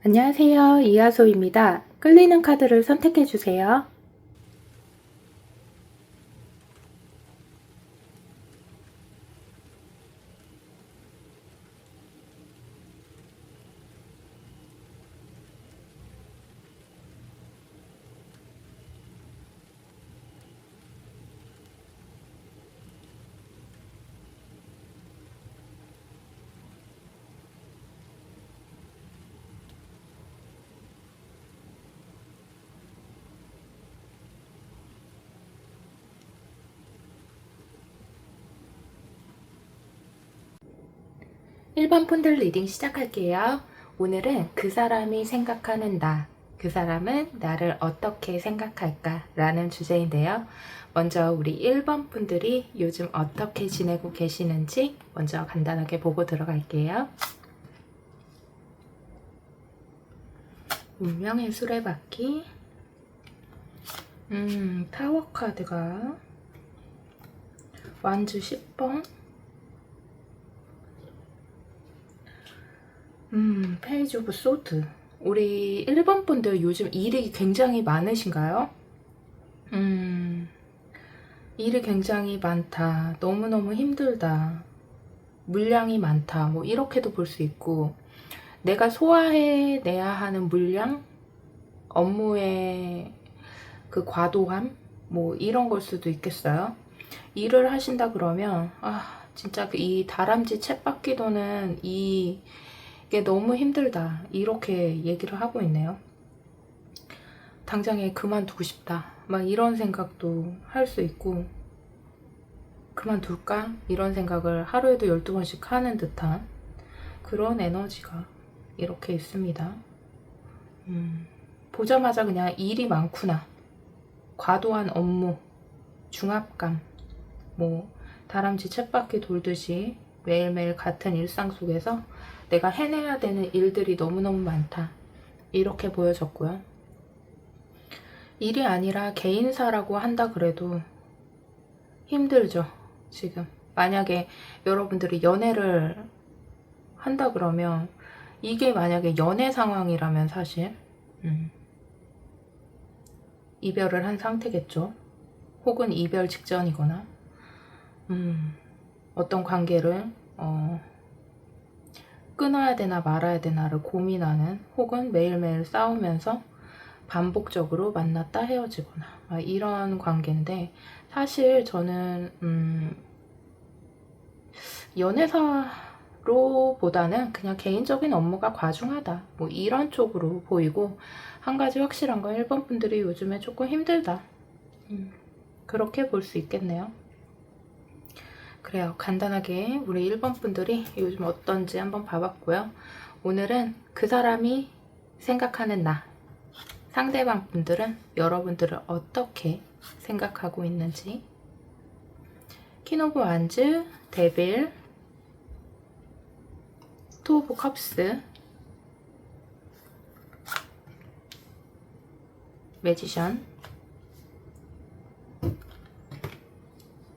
안녕하세요. 이하소입니다. 끌리는 카드를 선택해 주세요. 1번 폰들 리딩 시작할게요. 오늘은 그 사람이 생각하는 나, 그 사람은 나를 어떻게 생각할까? 라는 주제인데요. 먼저 우리 1번 분들이 요즘 어떻게 지내고 계시는지 먼저 간단하게 보고 들어갈게요. 운명의 수레바퀴. 타워 카드가 완주 10번. 페이지 오브 소드. 우리 1번 분들 요즘 일이 굉장히 많으신가요? 일이 굉장히 많다. 너무너무 힘들다. 물량이 많다. 뭐 이렇게도 볼 수 있고, 내가 소화해내야 하는 물량, 업무의 그 과도함, 뭐 이런 걸 수도 있겠어요. 일을 하신다 그러면 진짜 이 다람쥐 쳇바퀴 도는 이게 너무 힘들다. 이렇게 얘기를 하고 있네요. 당장에 그만두고 싶다. 막 이런 생각도 할 수 있고, 그만둘까? 이런 생각을 하루에도 12번씩 하는 듯한 그런 에너지가 이렇게 있습니다. 보자마자 그냥 일이 많구나. 과도한 업무, 중압감, 뭐 다람쥐 쳇바퀴 돌듯이 매일매일 같은 일상 속에서 내가 해내야 되는 일들이 너무너무 많다. 이렇게 보여졌고요. 일이 아니라 개인사라고 한다 그래도 힘들죠, 지금. 만약에 여러분들이 연애를 한다 그러면 이게 만약에 연애 상황이라면 사실 이별을 한 상태겠죠. 혹은 이별 직전이거나 어떤 관계를 끊어야 되나 말아야 되나를 고민하는, 혹은 매일매일 싸우면서 반복적으로 만났다 헤어지거나 이런 관계인데, 사실 저는 연애사로 보다는 그냥 개인적인 업무가 과중하다, 뭐 이런 쪽으로 보이고, 한 가지 확실한 건 1번 분들이 요즘에 조금 힘들다, 그렇게 볼 수 있겠네요. 그래요. 간단하게 우리 1번 분들이 요즘 어떤지 한번 봐봤고요. 오늘은 그 사람이 생각하는 나, 상대방 분들은 여러분들을 어떻게 생각하고 있는지. 퀸 오브 완즈, 데빌, 투 오브 컵스, 매지션,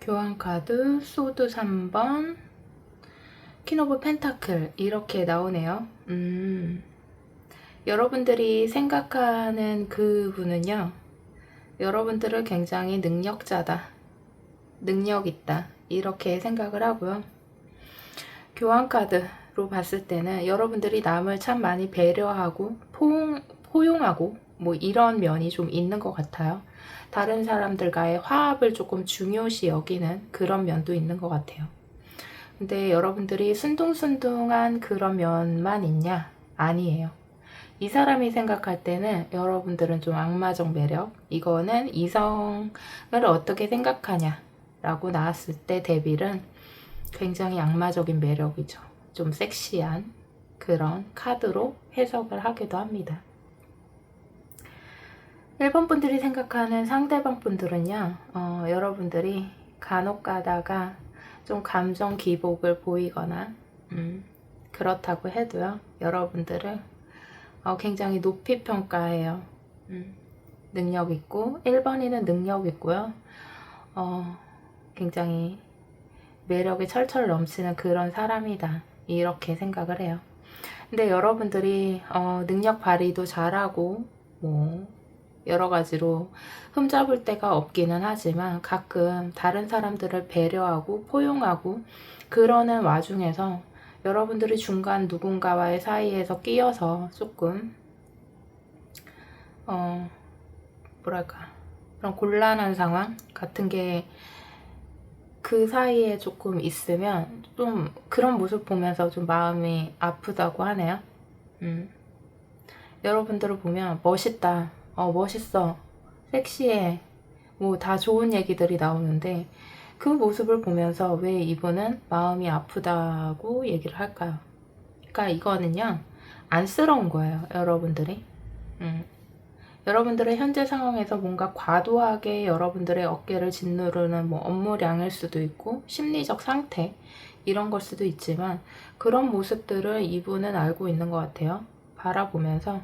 교환카드, 소드 3번, 퀸 오브 펜타클 이렇게 나오네요. 여러분들이 생각하는 그분은요, 여러분들을 굉장히 능력자다, 능력있다, 이렇게 생각을 하고요. 교환카드로 봤을 때는 여러분들이 남을 참 많이 배려하고 포용하고 뭐 이런 면이 좀 있는 것 같아요. 다른 사람들과의 화합을 조금 중요시 여기는 그런 면도 있는 것 같아요. 근데 여러분들이 순둥순둥한 그런 면만 있냐? 아니에요. 이 사람이 생각할 때는 여러분들은 좀 악마적 매력, 이거는 이성을 어떻게 생각하냐 라고 나왔을 때 데빌은 굉장히 악마적인 매력이죠. 좀 섹시한 그런 카드로 해석을 하기도 합니다. 1번 분들이 생각하는 상대방 분들은요, 여러분들이 간혹 가다가 좀 감정 기복을 보이거나 그렇다고 해도요, 여러분들을 굉장히 높이 평가해요. 능력 있고, 1번이는 능력 있고요, 굉장히 매력이 철철 넘치는 그런 사람이다, 이렇게 생각을 해요. 근데 여러분들이 능력 발휘도 잘하고 뭐 여러 가지로 흠잡을 데가 없기는 하지만 가끔 다른 사람들을 배려하고 포용하고 그러는 와중에서 여러분들이 중간 누군가와의 사이에서 끼어서 조금 뭐랄까 그런 곤란한 상황 같은 게 그 사이에 조금 있으면 좀 그런 모습 보면서 좀 마음이 아프다고 하네요. 여러분들을 보면 멋있다, 멋있어, 섹시해, 뭐 다 좋은 얘기들이 나오는데 그 모습을 보면서 왜 이분은 마음이 아프다고 얘기를 할까요? 그러니까 이거는요, 안쓰러운 거예요, 여러분들이. 여러분들의 현재 상황에서 뭔가 과도하게 여러분들의 어깨를 짓누르는 뭐 업무량일 수도 있고 심리적 상태 이런 걸 수도 있지만 그런 모습들을 이분은 알고 있는 것 같아요. 바라보면서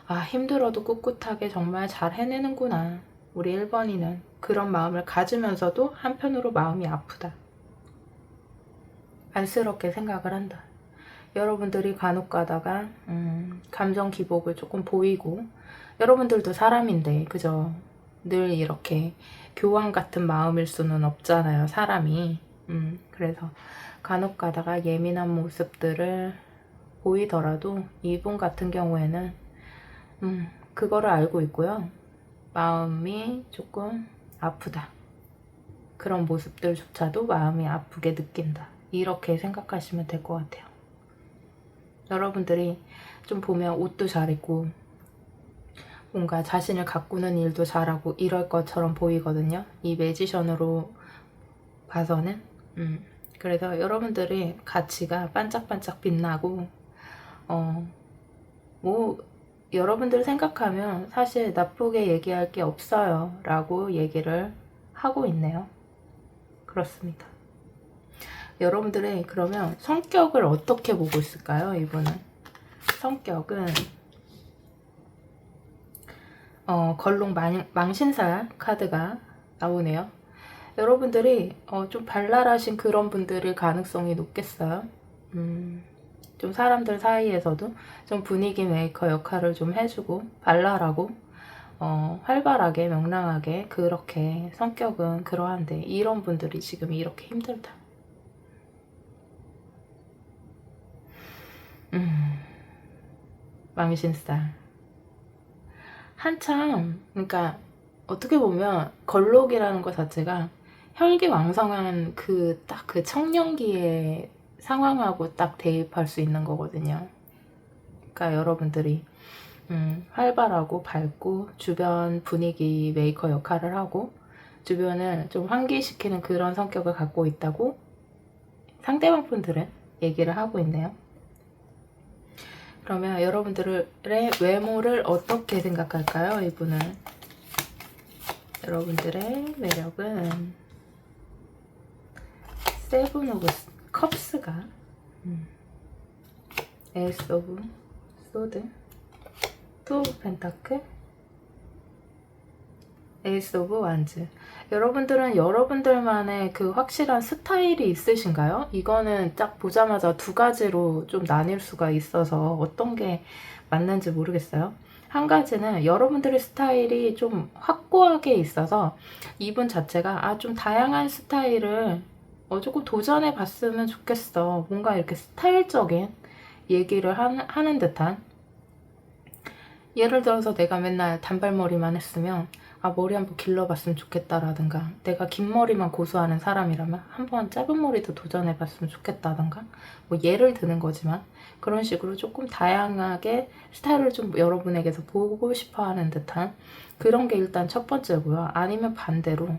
아, 힘들어도 꿋꿋하게 정말 잘 해내는구나. 우리 1번이는 그런 마음을 가지면서도 한편으로 마음이 아프다. 안쓰럽게 생각을 한다. 여러분들이 간혹 가다가 감정 기복을 조금 보이고 여러분들도 사람인데 그죠? 늘 이렇게 교황 같은 마음일 수는 없잖아요, 사람이. 그래서 간혹 가다가 예민한 모습들을 보이더라도 이분 같은 경우에는 그거를 알고 있고요. 마음이 조금 아프다. 그런 모습들조차도 마음이 아프게 느낀다. 이렇게 생각하시면 될 것 같아요. 여러분들이 좀 보면 옷도 잘 입고 뭔가 자신을 가꾸는 일도 잘하고 이럴 것처럼 보이거든요. 이 매지션으로 봐서는. 그래서 여러분들의 가치가 반짝반짝 빛나고 뭐 여러분들 생각하면 사실 나쁘게 얘기할 게 없어요 라고 얘기를 하고 있네요. 그렇습니다. 여러분들의 그러면 성격을 어떻게 보고 있을까요? 이분은 성격은 걸롱 망신살 카드가 나오네요. 여러분들이 좀 발랄하신 그런 분들일 가능성이 높겠어요. 좀 사람들 사이에서도 좀 분위기 메이커 역할을 좀 해주고 발랄하고 활발하게 명랑하게 그렇게 성격은 그러한데 이런 분들이 지금 이렇게 힘들다. 망신살 한참 그러니까 어떻게 보면 걸록이라는 것 자체가 혈기왕성한 그 딱 그 청년기의 상황하고 딱 대입할 수 있는 거거든요. 그러니까 여러분들이 활발하고 밝고 주변 분위기 메이커 역할을 하고 주변을 좀 환기시키는 그런 성격을 갖고 있다고 상대방 분들은 얘기를 하고 있네요. 그러면 여러분들의 외모를 어떻게 생각할까요? 이분은 여러분들의 매력은 세븐 오브 컵스가 에이스 오브 소드 투 오브 펜타클 에이스 오브 완즈. 여러분들은 여러분들만의 그 확실한 스타일이 있으신가요? 이거는 딱 보자마자 두 가지로 좀 나뉠 수가 있어서 어떤 게 맞는지 모르겠어요. 한 가지는 여러분들의 스타일이 좀 확고하게 있어서 이분 자체가 좀 다양한 스타일을 조금 도전해 봤으면 좋겠어. 뭔가 이렇게 스타일적인 얘기를 하는 듯한, 예를 들어서 내가 맨날 단발머리만 했으면 머리 한번 길러봤으면 좋겠다라든가, 내가 긴 머리만 고수하는 사람이라면 한번 짧은 머리도 도전해봤으면 좋겠다든가, 뭐 예를 드는 거지만 그런 식으로 조금 다양하게 스타일을 좀 여러분에게서 보고 싶어하는 듯한 그런 게 일단 첫 번째고요. 아니면 반대로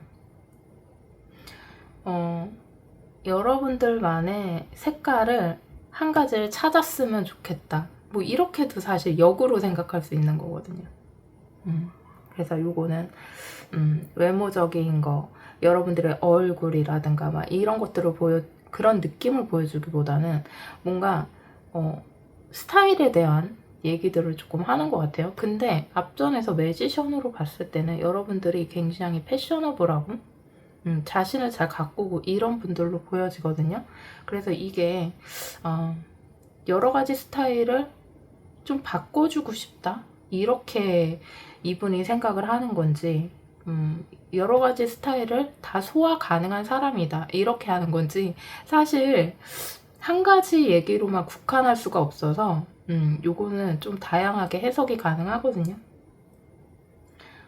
여러분들만의 색깔을 한 가지를 찾았으면 좋겠다. 뭐 이렇게도 사실 역으로 생각할 수 있는 거거든요. 그래서 요거는 외모적인 거, 여러분들의 얼굴이라든가 막 이런 것들을 그런 느낌을 보여주기보다는 뭔가 스타일에 대한 얘기들을 조금 하는 것 같아요. 근데 앞전에서 매지션으로 봤을 때는 여러분들이 굉장히 패셔너블하고 자신을 잘 가꾸고 이런 분들로 보여지거든요. 그래서 이게 여러 가지 스타일을 좀 바꿔주고 싶다. 이렇게 이분이 생각을 하는 건지, 여러 가지 스타일을 다 소화 가능한 사람이다. 이렇게 하는 건지, 사실 한 가지 얘기로만 국한할 수가 없어서, 요거는 좀 다양하게 해석이 가능하거든요.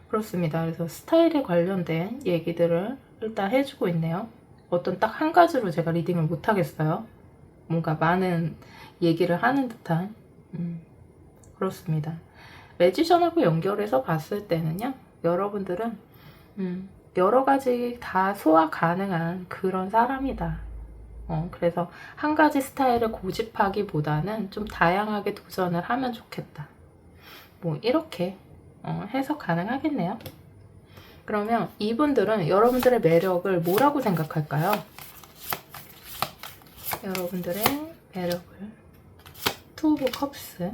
그렇습니다. 그래서 스타일에 관련된 얘기들을 일단 해주고 있네요. 어떤 딱 한 가지로 제가 리딩을 못 하겠어요. 뭔가 많은 얘기를 하는 듯한. 그렇습니다. 매지션하고 연결해서 봤을 때는요, 여러분들은 여러 가지 다 소화 가능한 그런 사람이다. 그래서 한 가지 스타일을 고집하기보다는 좀 다양하게 도전을 하면 좋겠다. 뭐 이렇게 해석 가능하겠네요. 그러면 이분들은 여러분들의 매력을 뭐라고 생각할까요? 여러분들의 매력을 투 오브 컵스,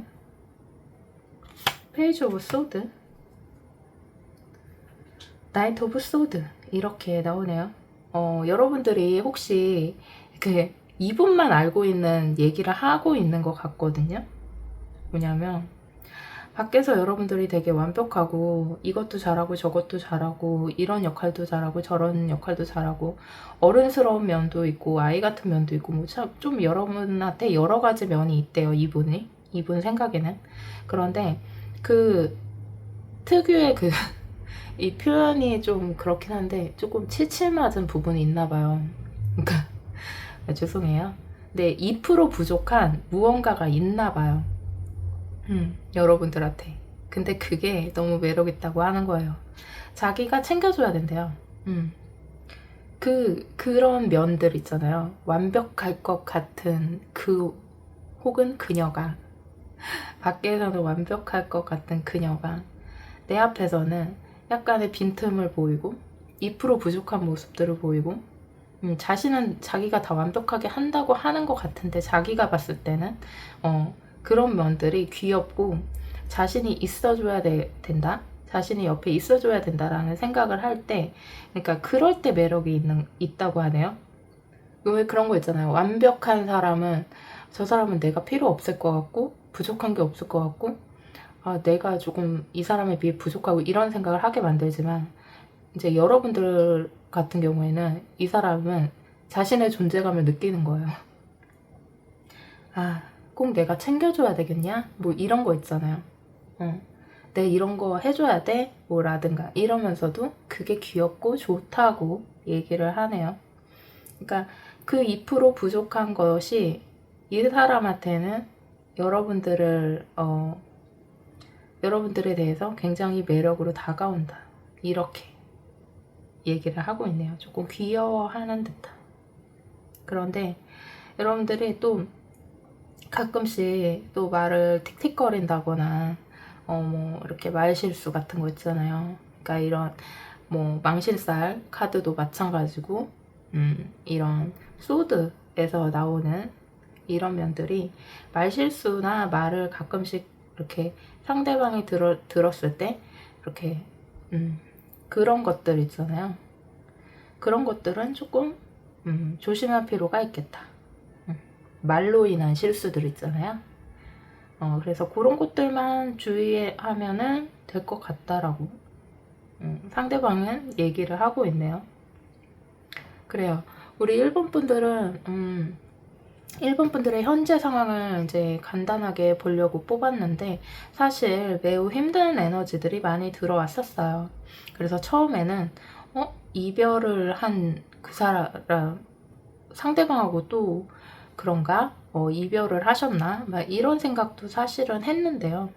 페이지 오브 소드, 나이트 오브 소드 이렇게 나오네요. 여러분들이 혹시 이분만 알고 있는 얘기를 하고 있는 것 같거든요. 뭐냐면 밖에서 여러분들이 되게 완벽하고 이것도 잘하고 저것도 잘하고 이런 역할도 잘하고 저런 역할도 잘하고 어른스러운 면도 있고 아이 같은 면도 있고 뭐 좀 여러분한테 여러 가지 면이 있대요. 이분 생각에는. 그런데 그 특유의 이 표현이 좀 그렇긴 한데 조금 칠칠맞은 부분이 있나 봐요. 그러니까 죄송해요. 근데 2% 부족한 무언가가 있나 봐요. 여러분들한테. 근데 그게 너무 매력있다고 하는 거예요. 자기가 챙겨줘야 된대요. 그런 면들 있잖아요. 완벽할 것 같은 혹은 그녀가, 밖에서는 완벽할 것 같은 그녀가, 내 앞에서는 약간의 빈틈을 보이고, 2% 부족한 모습들을 보이고, 자신은 자기가 다 완벽하게 한다고 하는 것 같은데, 자기가 봤을 때는, 그런 면들이 귀엽고 자신이 있어줘야 된다. 자신이 옆에 있어줘야 된다라는 생각을 할 때, 그러니까 그럴 때 매력이 있다고 하네요. 왜 그런 거 있잖아요. 완벽한 사람은 저 사람은 내가 필요 없을 것 같고 부족한 게 없을 것 같고 내가 조금 이 사람에 비해 부족하고 이런 생각을 하게 만들지만 이제 여러분들 같은 경우에는 이 사람은 자신의 존재감을 느끼는 거예요. 꼭 내가 챙겨줘야 되겠냐? 뭐 이런 거 있잖아요. 내 이런 거 해줘야 돼? 뭐라든가 이러면서도 그게 귀엽고 좋다고 얘기를 하네요. 그러니까 그 2% 부족한 것이 이 사람한테는 여러분들에 대해서 굉장히 매력으로 다가온다. 이렇게 얘기를 하고 있네요. 조금 귀여워하는 듯한. 그런데 여러분들이 또 가끔씩 또 말을 틱틱거린다거나 뭐 이렇게 말 실수 같은 거 있잖아요. 그러니까 이런 뭐 망실살 카드도 마찬가지고 이런 소드에서 나오는 이런 면들이 말 실수나 말을 가끔씩 이렇게 상대방이 들었을 때 이렇게 그런 것들 있잖아요. 그런 것들은 조금 조심할 필요가 있겠다. 말로 인한 실수들 있잖아요. 그래서 그런 것들만 주의하면은 될 것 같다라고 상대방은 얘기를 하고 있네요. 그래요. 우리 일본 분들은 일본 분들의 현재 상황을 이제 간단하게 보려고 뽑았는데 사실 매우 힘든 에너지들이 많이 들어왔었어요. 그래서 처음에는 이별을 한 그 사람 상대방하고 또 그런가? 이별을 하셨나? 막 이런 생각도 사실은 했는데요.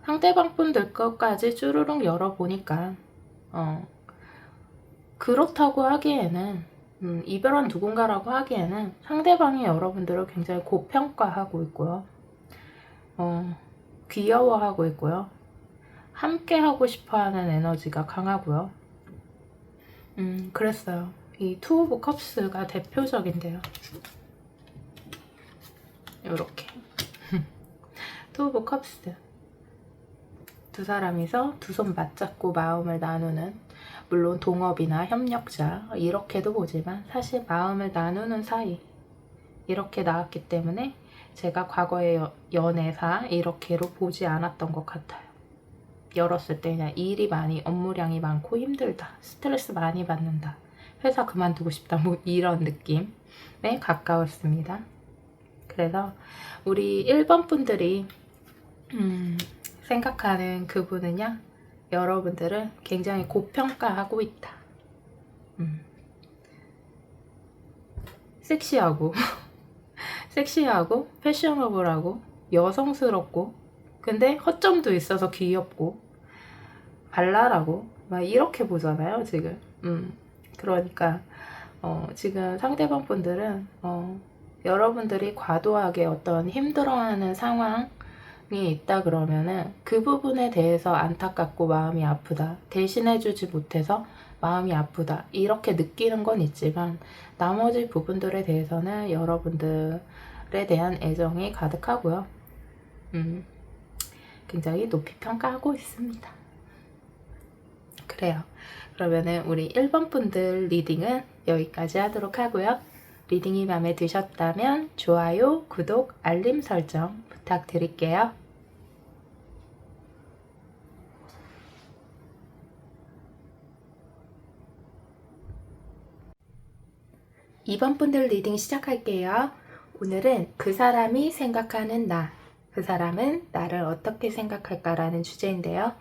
상대방 분들 것까지 쭈루룩 열어보니까 그렇다고 하기에는 이별한 누군가라고 하기에는 상대방이 여러분들을 굉장히 고평가하고 있고요. 귀여워하고 있고요. 함께 하고 싶어하는 에너지가 강하고요. 그랬어요. 이 투 오브 컵스가 대표적인데요. 요렇게 투 오브 컵스, 두 사람이서 두 손 맞잡고 마음을 나누는, 물론 동업이나 협력자 이렇게도 보지만 사실 마음을 나누는 사이, 이렇게 나왔기 때문에 제가 과거의 연애사 이렇게로 보지 않았던 것 같아요. 열었을 때 그냥 일이 많이, 업무량이 많고 힘들다, 스트레스 많이 받는다, 회사 그만두고 싶다, 뭐 이런 느낌에 가까웠습니다. 그래서 우리 1번 분들이 생각하는 그분은요, 여러분들을 굉장히 고평가하고 있다. 섹시하고 섹시하고 패셔너블하고 여성스럽고 근데 허점도 있어서 귀엽고 발랄하고 막 이렇게 보잖아요 지금. 그러니까 지금 상대방 분들은 여러분들이 과도하게 어떤 힘들어하는 상황이 있다 그러면은 그 부분에 대해서 안타깝고 마음이 아프다, 대신해주지 못해서 마음이 아프다 이렇게 느끼는 건 있지만 나머지 부분들에 대해서는 여러분들에 대한 애정이 가득하고요. 굉장히 높이 평가하고 있습니다. 그래요. 그러면은 우리 1번 분들 리딩은 여기까지 하도록 하고요. 리딩이 마음에 드셨다면 좋아요, 구독, 알림 설정 부탁드릴게요. 2번 분들 리딩 시작할게요. 오늘은 그 사람이 생각하는 나, 그 사람은 나를 어떻게 생각할까라는 주제인데요.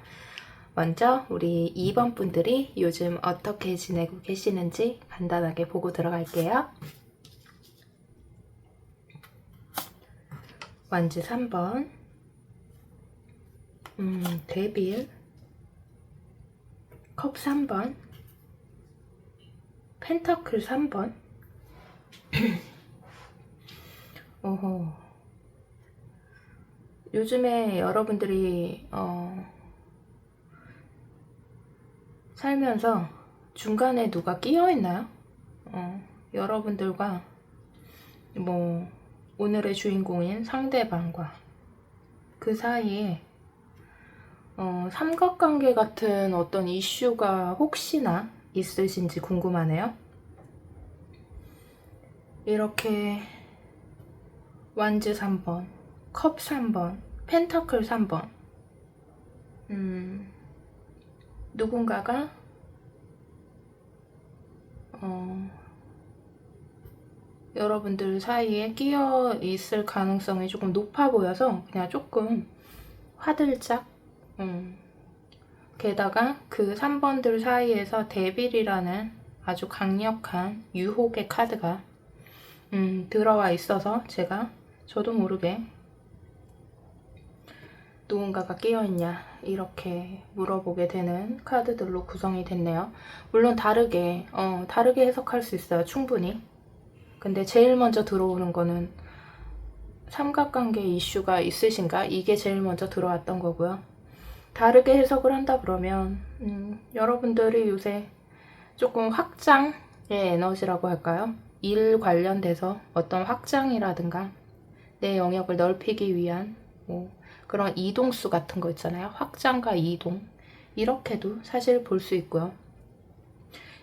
먼저 우리 2번 분들이 요즘 어떻게 지내고 계시는지 간단하게 보고 들어갈게요. 완즈 3번, 데빌, 컵 3번, 펜터클 3번. 오호. 요즘에 여러분들이 살면서 중간에 누가 끼어 있나요? 여러분들과 뭐 오늘의 주인공인 상대방과 그 사이에 삼각관계 같은 어떤 이슈가 혹시나 있으신지 궁금하네요. 이렇게 완즈 3번, 컵 3번, 펜터클 3번. 누군가가 여러분들 사이에 끼어 있을 가능성이 조금 높아 보여서 그냥 조금 화들짝. 게다가 그 3번들 사이에서 데빌이라는 아주 강력한 유혹의 카드가 들어와 있어서 저도 모르게 누군가가 끼어있냐 이렇게 물어보게 되는 카드들로 구성이 됐네요. 물론 다르게 해석할 수 있어요, 충분히. 근데 제일 먼저 들어오는 거는 삼각관계 이슈가 있으신가? 이게 제일 먼저 들어왔던 거고요. 다르게 해석을 한다 그러면 여러분들이 요새 조금 확장의 에너지라고 할까요? 일 관련돼서 어떤 확장이라든가 내 영역을 넓히기 위한 뭐 그런 이동수 같은 거 있잖아요. 확장과 이동, 이렇게도 사실 볼 수 있고요.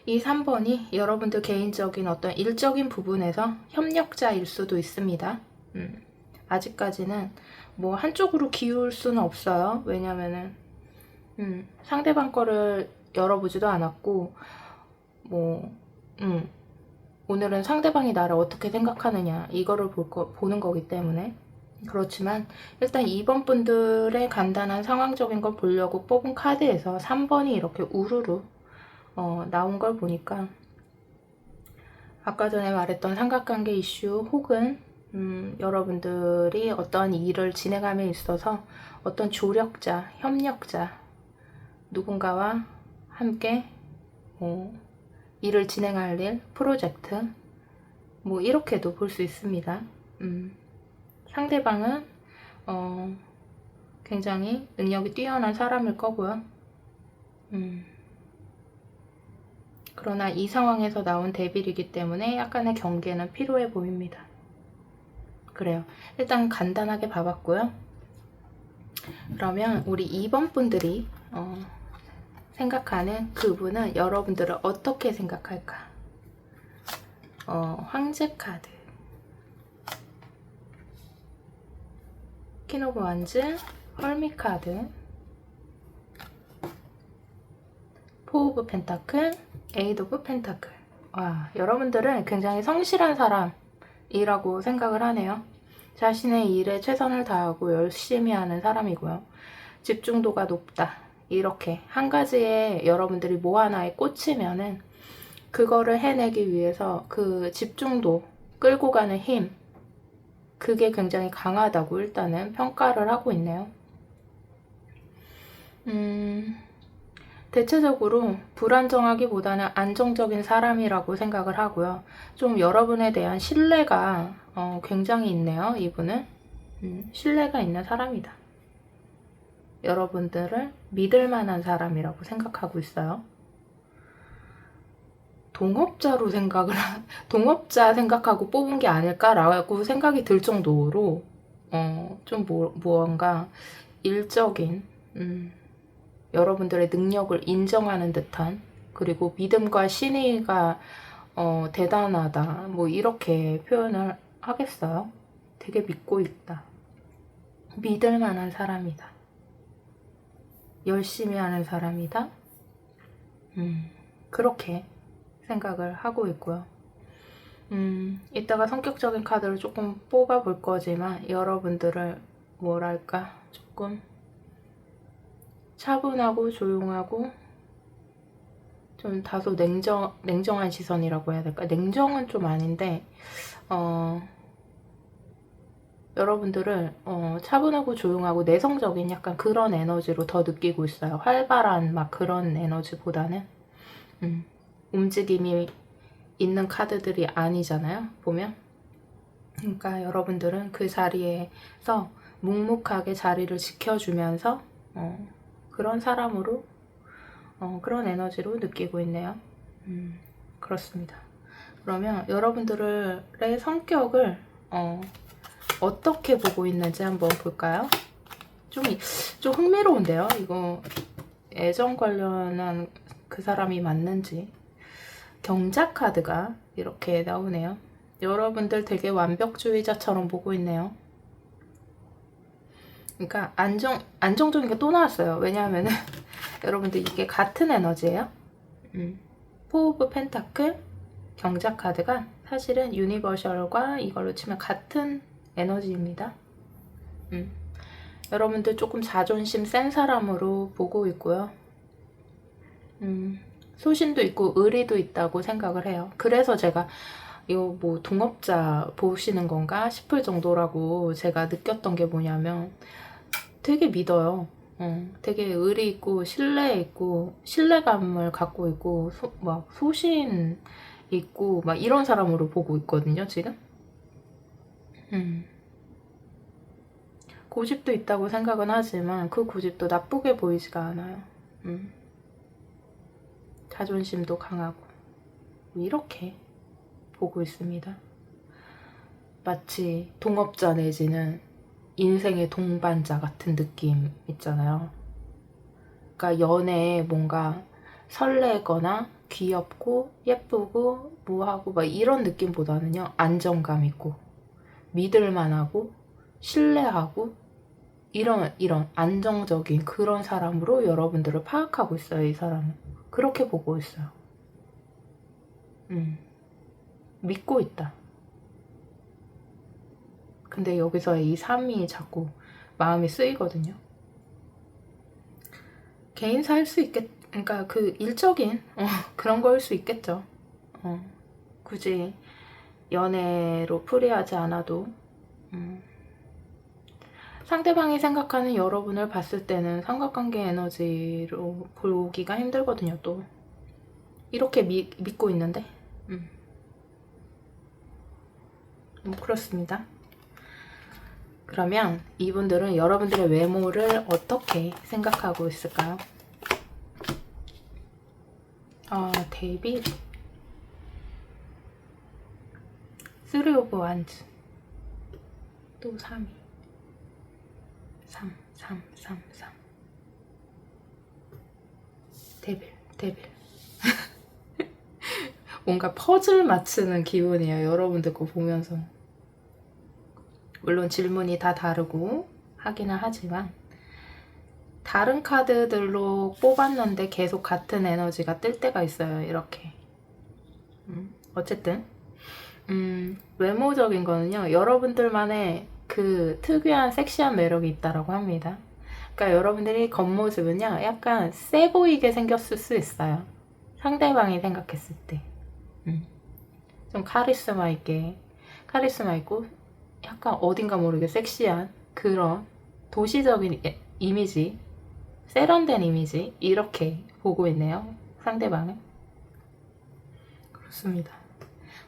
이 3번이 여러분들 개인적인 어떤 일적인 부분에서 협력자일 수도 있습니다. 아직까지는 뭐 한쪽으로 기울 수는 없어요. 왜냐면은 상대방 거를 열어보지도 않았고 오늘은 상대방이 나를 어떻게 생각하느냐 이거를 보는 거기 때문에. 그렇지만 일단 2번 분들의 간단한 상황적인 걸 보려고 뽑은 카드에서 3번이 이렇게 우르르 나온 걸 보니까 아까 전에 말했던 삼각관계 이슈 혹은 여러분들이 어떤 일을 진행함에 있어서 어떤 조력자, 협력자, 누군가와 함께 일을 진행할 일, 프로젝트 뭐 이렇게도 볼 수 있습니다. 상대방은 굉장히 능력이 뛰어난 사람일 거고요. 그러나 이 상황에서 나온 데빌이기 때문에 약간의 경계는 필요해 보입니다. 그래요. 일단 간단하게 봐봤고요. 그러면 우리 2번 분들이 생각하는 그분은 여러분들을 어떻게 생각할까? 황제 카드. 퀸 오브 완즈, 헐미 카드, 포 오브 펜타클, 에이드 오브 펜타클. 와, 여러분들은 굉장히 성실한 사람이라고 생각을 하네요. 자신의 일에 최선을 다하고 열심히 하는 사람이고요. 집중도가 높다. 이렇게 한 가지에 여러분들이 뭐 하나에 꽂히면은 그거를 해내기 위해서 그 집중도, 끌고 가는 힘, 그게 굉장히 강하다고 일단은 평가를 하고 있네요. 대체적으로 불안정하기보다는 안정적인 사람이라고 생각을 하고요. 좀 여러분에 대한 신뢰가 굉장히 있네요. 이분은 신뢰가 있는 사람이다. 여러분들을 믿을 만한 사람이라고 생각하고 있어요. 동업자 생각하고 뽑은 게 아닐까라고 생각이 들 정도로 좀 무언가 일적인 여러분들의 능력을 인정하는 듯한, 그리고 믿음과 신의가 대단하다, 뭐 이렇게 표현을 하겠어요. 되게 믿고 있다. 믿을 만한 사람이다. 열심히 하는 사람이다. 그렇게 생각을 하고 있고요. 이따가 성격적인 카드를 조금 뽑아볼 거지만 여러분들을 뭐랄까 조금 차분하고 조용하고 좀 다소 냉정한 시선이라고 해야 될까? 냉정은 좀 아닌데 여러분들을 차분하고 조용하고 내성적인 약간 그런 에너지로 더 느끼고 있어요. 활발한 막 그런 에너지보다는 움직임이 있는 카드들이 아니잖아요, 보면. 그러니까 여러분들은 그 자리에서 묵묵하게 자리를 지켜주면서 그런 사람으로 그런 에너지로 느끼고 있네요. 그렇습니다. 그러면 여러분들의 성격을 어떻게 보고 있는지 한번 볼까요? 좀 흥미로운데요. 이거 애정 관련한 그 사람이 맞는지. 경자 카드가 이렇게 나오네요. 여러분들 되게 완벽주의자처럼 보고 있네요. 그러니까 안정적인 게 또 나왔어요. 왜냐하면 여러분들 이게 같은 에너지예요. 포 오브 펜타클, 경자 카드가 사실은 유니버셜과 이걸로 치면 같은 에너지입니다. 여러분들 조금 자존심 센 사람으로 보고 있고요. 소신도 있고 의리도 있다고 생각을 해요. 그래서 제가 이거 뭐 동업자 보시는 건가 싶을 정도라고 제가 느꼈던 게 뭐냐면 되게 믿어요. 되게 의리 있고 신뢰 있고 신뢰감을 갖고 있고 막 소신 있고 막 이런 사람으로 보고 있거든요, 지금. 고집도 있다고 생각은 하지만 그 고집도 나쁘게 보이지가 않아요. 자존심도 강하고 이렇게 보고 있습니다. 마치 동업자 내지는 인생의 동반자 같은 느낌 있잖아요. 그러니까 연애에 뭔가 설레거나 귀엽고 예쁘고 뭐하고 막 이런 느낌보다는요, 안정감 있고 믿을만하고 신뢰하고 이런 안정적인 그런 사람으로 여러분들을 파악하고 있어요. 이 사람은 그렇게 보고 있어요. 믿고 있다. 근데 여기서 이 3이 자꾸 마음이 쓰이거든요. 개인사일 수 그러니까 그 일적인 그런 거일 수 있겠죠. 굳이 연애로 풀이하지 않아도 상대방이 생각하는 여러분을 봤을 때는 삼각관계 에너지로 보기가 힘들거든요. 또 이렇게 믿고 있는데 뭐 그렇습니다. 그러면 이분들은 여러분들의 외모를 어떻게 생각하고 있을까요? 데이빗, 3 오브 완즈, 또 3이 3 데빌 뭔가 퍼즐 맞추는 기분이에요. 여러분들 거 보면서. 물론 질문이 다 다르고 하기는 하지만 다른 카드들로 뽑았는데 계속 같은 에너지가 뜰 때가 있어요. 이렇게. 어쨌든 외모적인 거는요, 여러분들만의 그 특유한 섹시한 매력이 있다라고 합니다. 그러니까 여러분들이 겉모습은요, 약간 세 보이게 생겼을 수 있어요. 상대방이 생각했을 때. 좀 카리스마 있고, 약간 어딘가 모르게 섹시한 그런 도시적인 이미지, 세련된 이미지, 이렇게 보고 있네요. 상대방은. 그렇습니다.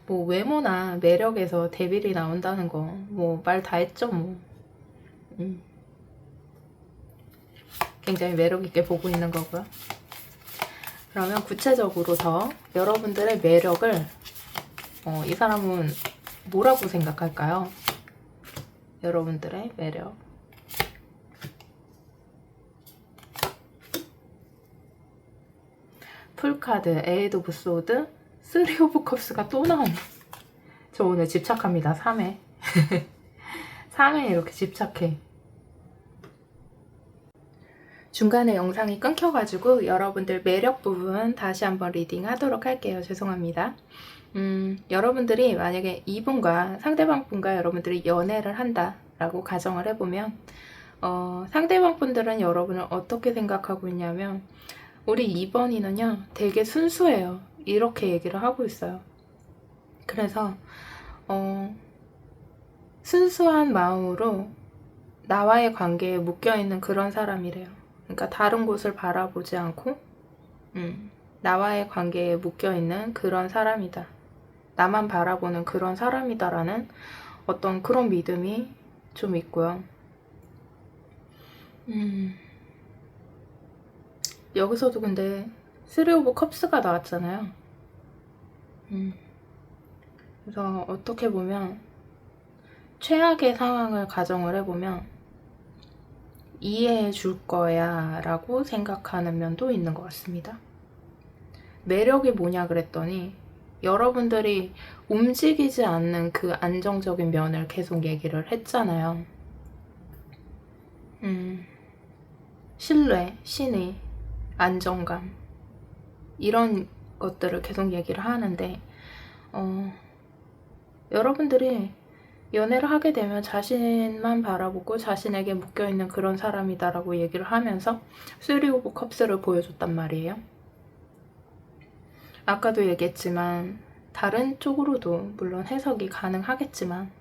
뭐 외모나 매력에서 데빌이 나온다는 거 뭐 말 다 했죠 뭐. 굉장히 매력 있게 보고 있는 거고요. 그러면 구체적으로 더 여러분들의 매력을 이 사람은 뭐라고 생각할까요? 여러분들의 매력. 풀카드, 에이드 오브 소드, 쓰리 오브 컵스가 또 나오네. 저 오늘 집착합니다. 3회. 3회 이렇게 집착해. 중간에 영상이 끊겨가지고 여러분들 매력 부분 다시 한번 리딩 하도록 할게요. 죄송합니다. 여러분들이 만약에 이분과 상대방 분과 여러분들이 연애를 한다라고 가정을 해보면 상대방 분들은 여러분을 어떻게 생각하고 있냐면 우리 2번이는요 되게 순수해요. 이렇게 얘기를 하고 있어요. 그래서 순수한 마음으로 나와의 관계에 묶여있는 그런 사람이래요. 그러니까 다른 곳을 바라보지 않고 나와의 관계에 묶여있는 그런 사람이다. 나만 바라보는 그런 사람이다라는 어떤 그런 믿음이 좀 있고요. 여기서도 근데 쓰리 오브 컵스가 나왔잖아요. 그래서 어떻게 보면 최악의 상황을 가정을 해보면 이해해 줄 거야 라고 생각하는 면도 있는 것 같습니다. 매력이 뭐냐 그랬더니 여러분들이 움직이지 않는 그 안정적인 면을 계속 얘기를 했잖아요. 신뢰, 신의, 안정감 이런 것들을 계속 얘기를 하는데 여러분들이 연애를 하게 되면 자신만 바라보고 자신에게 묶여있는 그런 사람이다 라고 얘기를 하면서 쓰리 오브 컵스를 보여줬단 말이에요. 아까도 얘기했지만 다른 쪽으로도 물론 해석이 가능하겠지만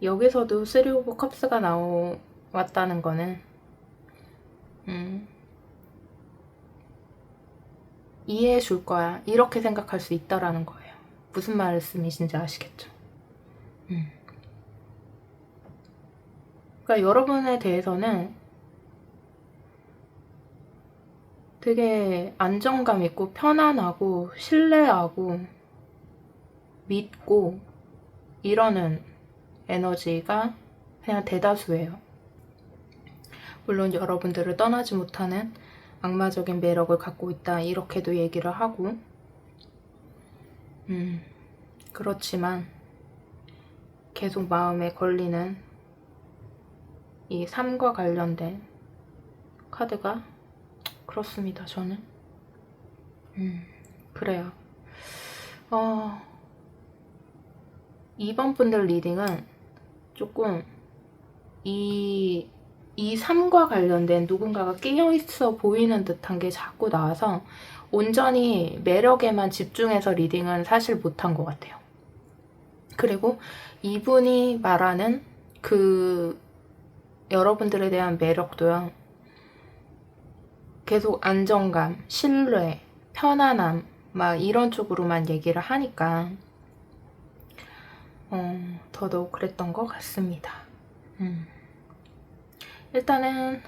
여기서도 쓰리 오브 컵스가 나왔다는 거는 이해해 줄 거야 이렇게 생각할 수 있다라는 거예요. 무슨 말씀이신지 아시겠죠? 그러니까 여러분에 대해서는 되게 안정감 있고 편안하고 신뢰하고 믿고 이러는 에너지가 그냥 대다수예요. 물론 여러분들을 떠나지 못하는 악마적인 매력을 갖고 있다 이렇게도 얘기를 하고 그렇지만 계속 마음에 걸리는 이 삶과 관련된 카드가 그렇습니다. 저는 그래요. 2번 분들 리딩은 조금 이 삶과 관련된 누군가가 끼어있어 보이는 듯한 게 자꾸 나와서 온전히 매력에만 집중해서 리딩은 사실 못한 것 같아요. 그리고 이분이 말하는 그 여러분들에 대한 매력도요. 계속 안정감, 신뢰, 편안함 막 이런 쪽으로만 얘기를 하니까 더더욱 그랬던 것 같습니다. 일단은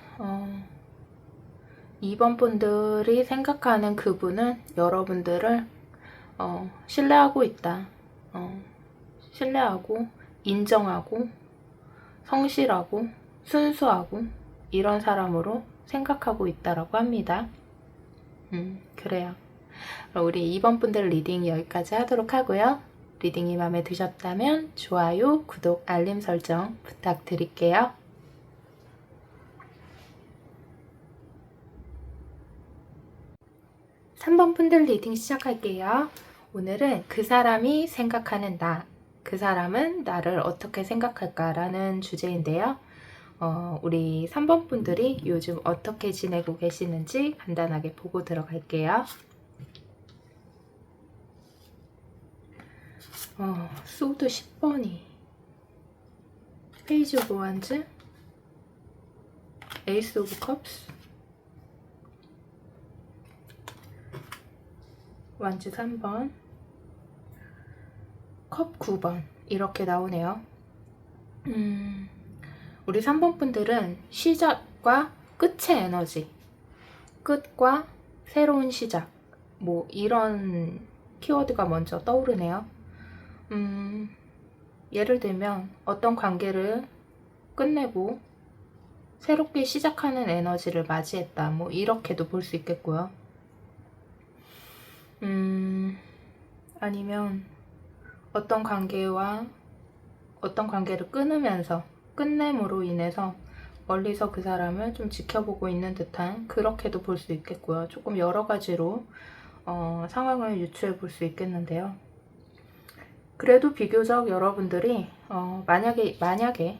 2번 분들이 생각하는 그분은 여러분들을 신뢰하고 있다. 신뢰하고 인정하고 성실하고 순수하고 이런 사람으로 생각하고 있다라고 합니다. 그래요. 우리 2번 분들 리딩 여기까지 하도록 하고요. 리딩이 마음에 드셨다면 좋아요, 구독, 알림 설정 부탁드릴게요. 3번 분들 리딩 시작할게요. 오늘은 그 사람이 생각하는 나, 그 사람은 나를 어떻게 생각할까라는 주제인데요. 우리 3번 분들이 요즘 어떻게 지내고 계시는지 간단하게 보고 들어갈게요. 소드 10번이 페이지 오브 완즈, 에이스 오브 컵스, 완즈 3번, 컵 9번 이렇게 나오네요. 우리 3번 분들은 시작과 끝의 에너지, 끝과 새로운 시작, 뭐 이런 키워드가 먼저 떠오르네요. 예를 들면 어떤 관계를 끝내고 새롭게 시작하는 에너지를 맞이했다, 뭐 이렇게도 볼 수 있겠고요. 아니면 어떤 관계를 끊으면서 끝냄으로 인해서 멀리서 그 사람을 좀 지켜보고 있는 듯한, 그렇게도 볼 수 있겠고요. 조금 여러 가지로 상황을 유추해 볼 수 있겠는데요. 그래도 비교적 여러분들이 만약에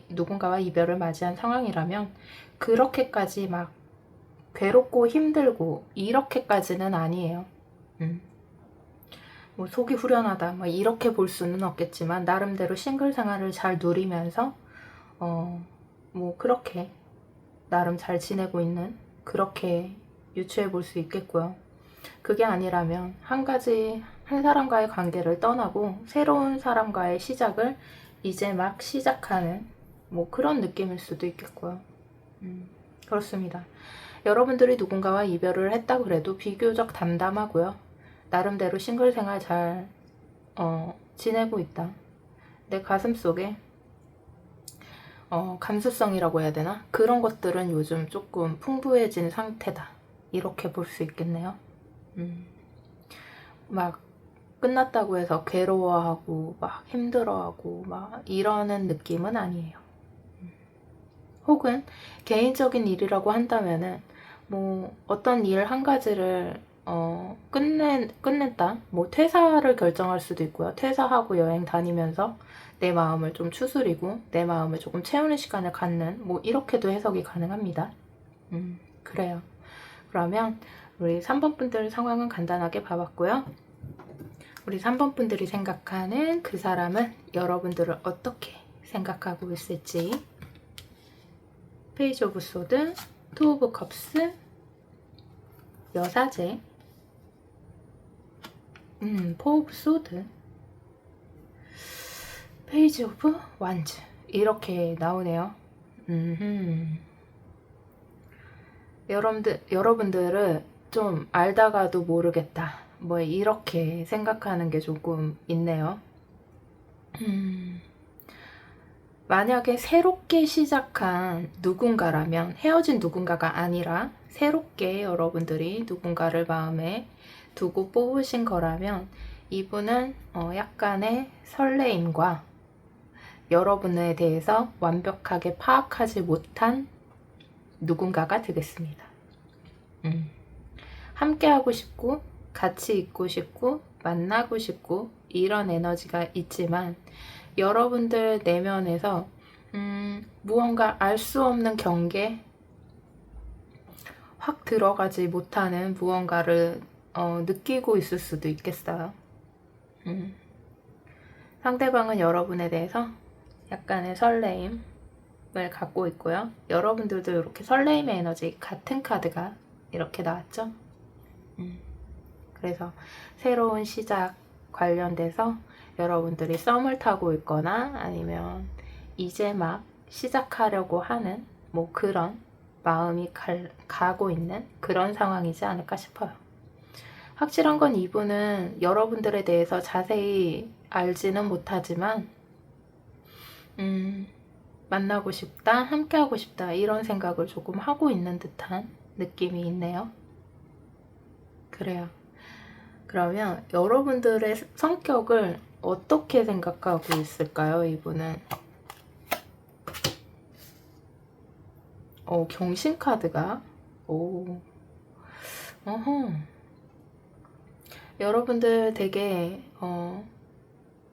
누군가와 이별을 맞이한 상황이라면 그렇게까지 막 괴롭고 힘들고 이렇게까지는 아니에요. 뭐 속이 후련하다 뭐 이렇게 볼 수는 없겠지만 나름대로 싱글 생활을 잘 누리면서 뭐 그렇게 나름 잘 지내고 있는, 그렇게 유추해 볼 수 있겠고요. 그게 아니라면 한 사람과의 관계를 떠나고 새로운 사람과의 시작을 이제 막 시작하는 뭐 그런 느낌일 수도 있겠고요. 그렇습니다. 여러분들이 누군가와 이별을 했다 그래도 비교적 담담하고요. 나름대로 싱글 생활 잘 지내고 있다. 내 가슴 속에 감수성이라고 해야 되나? 그런 것들은 요즘 조금 풍부해진 상태다. 이렇게 볼 수 있겠네요. 막 끝났다고 해서 괴로워하고 막 힘들어하고 막 이러는 느낌은 아니에요. 혹은 개인적인 일이라고 한다면은 뭐 어떤 일 한 가지를 끝냈다. 뭐 퇴사를 결정할 수도 있고요. 퇴사하고 여행 다니면서 내 마음을 좀 추스리고 내 마음을 조금 채우는 시간을 갖는, 뭐 이렇게도 해석이 가능합니다. 그래요. 그러면 우리 3번 분들 상황은 간단하게 봐봤고요. 우리 3번 분들이 생각하는 그 사람은 여러분들을 어떻게 생각하고 있을지. 페이지 오브 소드, 투 오브 컵스, 여사제, 포 오브 소드, 페이지 오브 완즈 이렇게 나오네요. 여러분들은 좀 알다가도 모르겠다 뭐 이렇게 생각하는 게 조금 있네요. 만약에 새롭게 시작한 누군가라면, 헤어진 누군가가 아니라 새롭게 여러분들이 누군가를 마음에 두고 뽑으신 거라면 이분은 약간의 설레임과 여러분에 대해서 완벽하게 파악하지 못한 누군가가 되겠습니다. 함께하고 싶고 같이 있고 싶고 만나고 싶고 이런 에너지가 있지만 여러분들 내면에서 무언가 알 수 없는 경계, 확 들어가지 못하는 무언가를 느끼고 있을 수도 있겠어요. 상대방은 여러분에 대해서 약간의 설레임을 갖고 있고요. 여러분들도 이렇게 설레임의 에너지, 같은 카드가 이렇게 나왔죠. 그래서 새로운 시작 관련돼서 여러분들이 썸을 타고 있거나 아니면 이제 막 시작하려고 하는 뭐 그런 마음이 가고 있는 그런 상황이지 않을까 싶어요. 확실한 건 이분은 여러분들에 대해서 자세히 알지는 못하지만 만나고 싶다, 함께하고 싶다 이런 생각을 조금 하고 있는 듯한 느낌이 있네요. 그래요. 그러면 여러분들의 성격을 어떻게 생각하고 있을까요, 이분은? 경신 카드가 어허. 여러분들 되게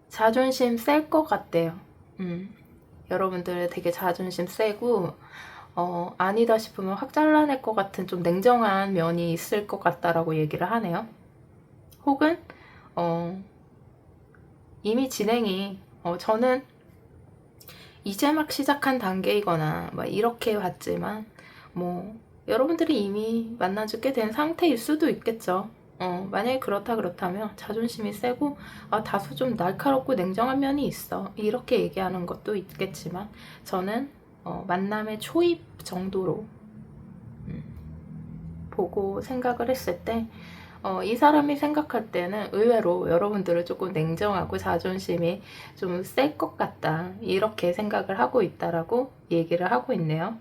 자존심 셀 것 같대요. 여러분들 되게 자존심 세고 아니다 싶으면 확 잘라낼 것 같은 좀 냉정한 면이 있을 것 같다라고 얘기를 하네요. 혹은 이미 진행이 저는 이제 막 시작한 단계이거나 막 이렇게 봤지만 뭐 여러분들이 이미 만나지 꽤 된 상태일 수도 있겠죠. 만약에 그렇다면 자존심이 세고 다소 좀 날카롭고 냉정한 면이 있어 이렇게 얘기하는 것도 있겠지만 저는 만남의 초입 정도로 보고 생각을 했을 때 이 사람이 생각할 때는 의외로 여러분들을 조금 냉정하고 자존심이 좀 셀 것 같다 이렇게 생각을 하고 있다라고 얘기를 하고 있네요.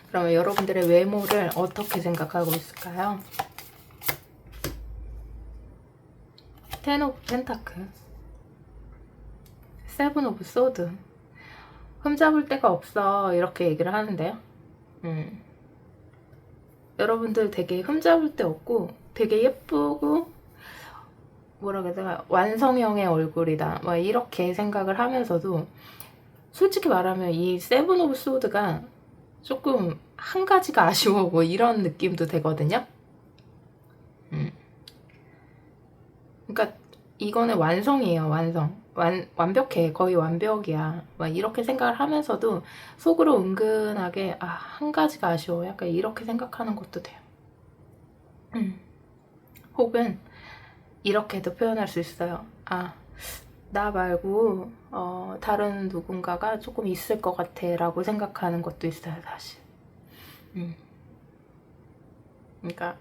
그러면 여러분들의 외모를 어떻게 생각하고 있을까요? 텐 오브 펜타클, 세븐 오브 소드, 흠잡을 데가 없어 이렇게 얘기를 하는데요. 여러분들 되게 흠잡을 데 없고 되게 예쁘고 뭐라 그래야 되나 완성형의 얼굴이다 막 이렇게 생각을 하면서도 솔직히 말하면 이 세븐 오브 소드가 조금 한 가지가 아쉬워 뭐 이런 느낌도 되거든요. 그러니까 이거는 완성이에요. 완벽해. 거의 완벽이야. 막 이렇게 생각을 하면서도 속으로 은근하게 한 가지가 아쉬워. 약간 이렇게 생각하는 것도 돼요. 혹은 이렇게도 표현할 수 있어요. 나 말고 다른 누군가가 조금 있을 것 같아 라고 생각하는 것도 있어요. 사실. 그러니까